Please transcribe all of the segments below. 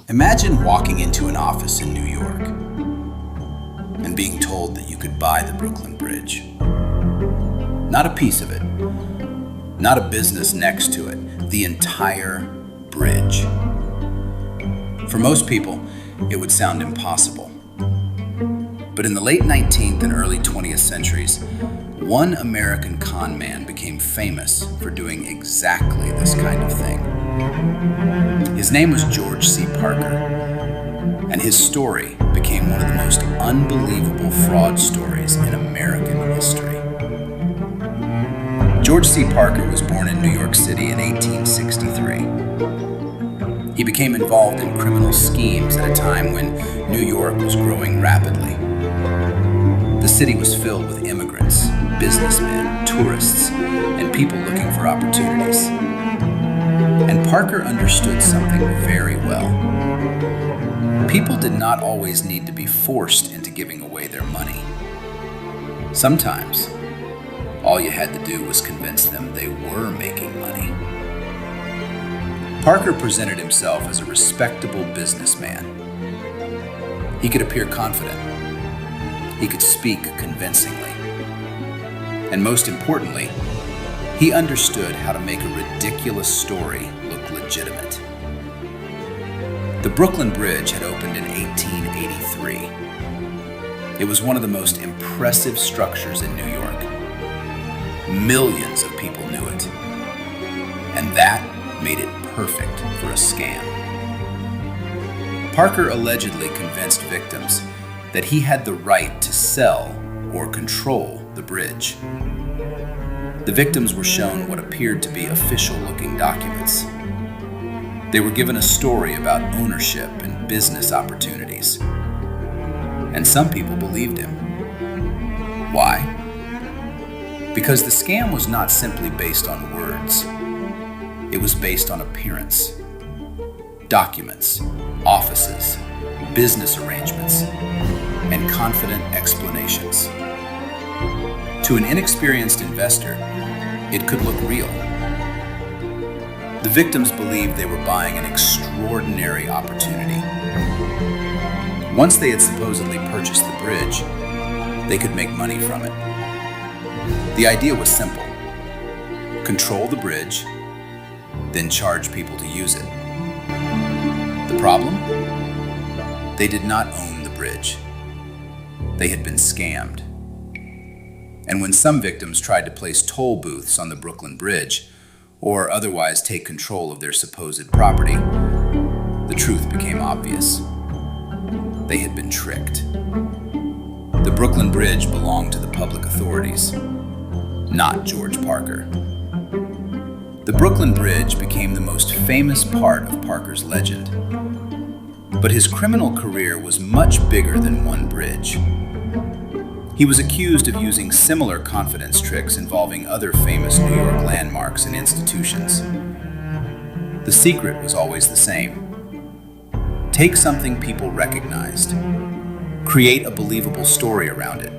Imagine walking into an office in New York and being told that you could buy the Brooklyn Bridge. Not a piece of it, not a business next to it, the entire bridge. For most people, it would sound impossible. But in the late 19th and early 20th centuries, one American con man became famous for doing exactly this kind of thing. His name was George C. Parker, and his story became one of the most unbelievable fraud stories in American history. George C. Parker was born in New York City in 1863. He became involved in criminal schemes at a time when New York was growing rapidly. The city was filled with immigrants, businessmen, tourists, and people looking for opportunities. And Parker understood something very well. People did not always need to be forced into giving away their money. Sometimes, all you had to do was convince them they were making money. Parker presented himself as a respectable businessman. He could appear confident. He could speak convincingly. And most importantly, he understood how to make a ridiculous story look legitimate. The Brooklyn Bridge had opened in 1883. It was one of the most impressive structures in New York. Millions of people knew it. And that made it perfect for a scam. Parker allegedly convinced victims that he had the right to sell or control the bridge. The victims were shown what appeared to be official-looking documents. They were given a story about ownership and business opportunities. And some people believed him. Why? Because the scam was not simply based on words. It was based on appearance. Documents, offices, business arrangements, and confident explanations. To an inexperienced investor, it could look real. The victims believed they were buying an extraordinary opportunity. Once they had supposedly purchased the bridge, they could make money from it. The idea was simple. Control the bridge, then charge people to use it. The problem? They did not own the bridge. They had been scammed. And when some victims tried to place toll booths on the Brooklyn Bridge, or otherwise take control of their supposed property, the truth became obvious. They had been tricked. The Brooklyn Bridge belonged to the public authorities, not George Parker. The Brooklyn Bridge became the most famous part of Parker's legend. But his criminal career was much bigger than one bridge. He was accused of using similar confidence tricks involving other famous New York landmarks and institutions. The secret was always the same. Take something people recognized, create a believable story around it,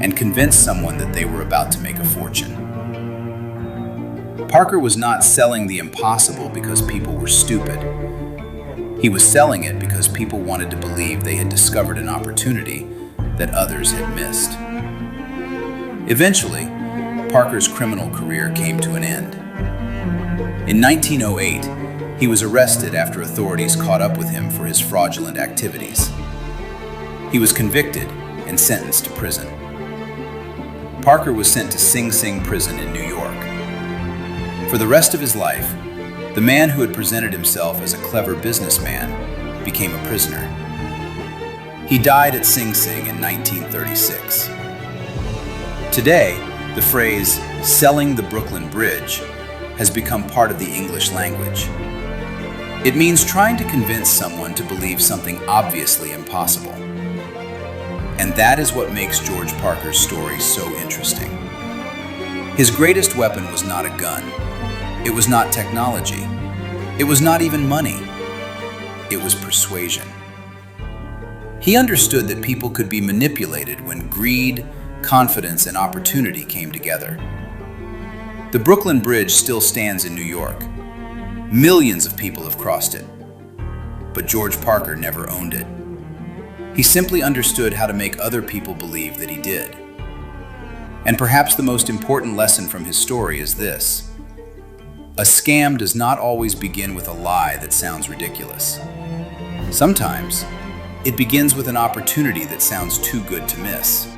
and convince someone that they were about to make a fortune. Parker was not selling the impossible because people were stupid. He was selling it because people wanted to believe they had discovered an opportunity that others had missed. Eventually, Parker's criminal career came to an end. In 1908, he was arrested after authorities caught up with him for his fraudulent activities. He was convicted and sentenced to prison. Parker was sent to Sing Sing prison in New York. For the rest of his life, the man who had presented himself as a clever businessman became a prisoner. He died at Sing Sing in 1936. Today, the phrase, selling the Brooklyn Bridge, has become part of the English language. It means trying to convince someone to believe something obviously impossible. And that is what makes George Parker's story so interesting. His greatest weapon was not a gun. It was not technology. It was not even money. It was persuasion. He understood that people could be manipulated when greed, confidence, and opportunity came together. The Brooklyn Bridge still stands in New York. Millions of people have crossed it. but George Parker never owned it. He simply understood how to make other people believe that he did. And perhaps the most important lesson from his story is this: a scam does not always begin with a lie that sounds ridiculous. Sometimes, it begins with an opportunity that sounds too good to miss.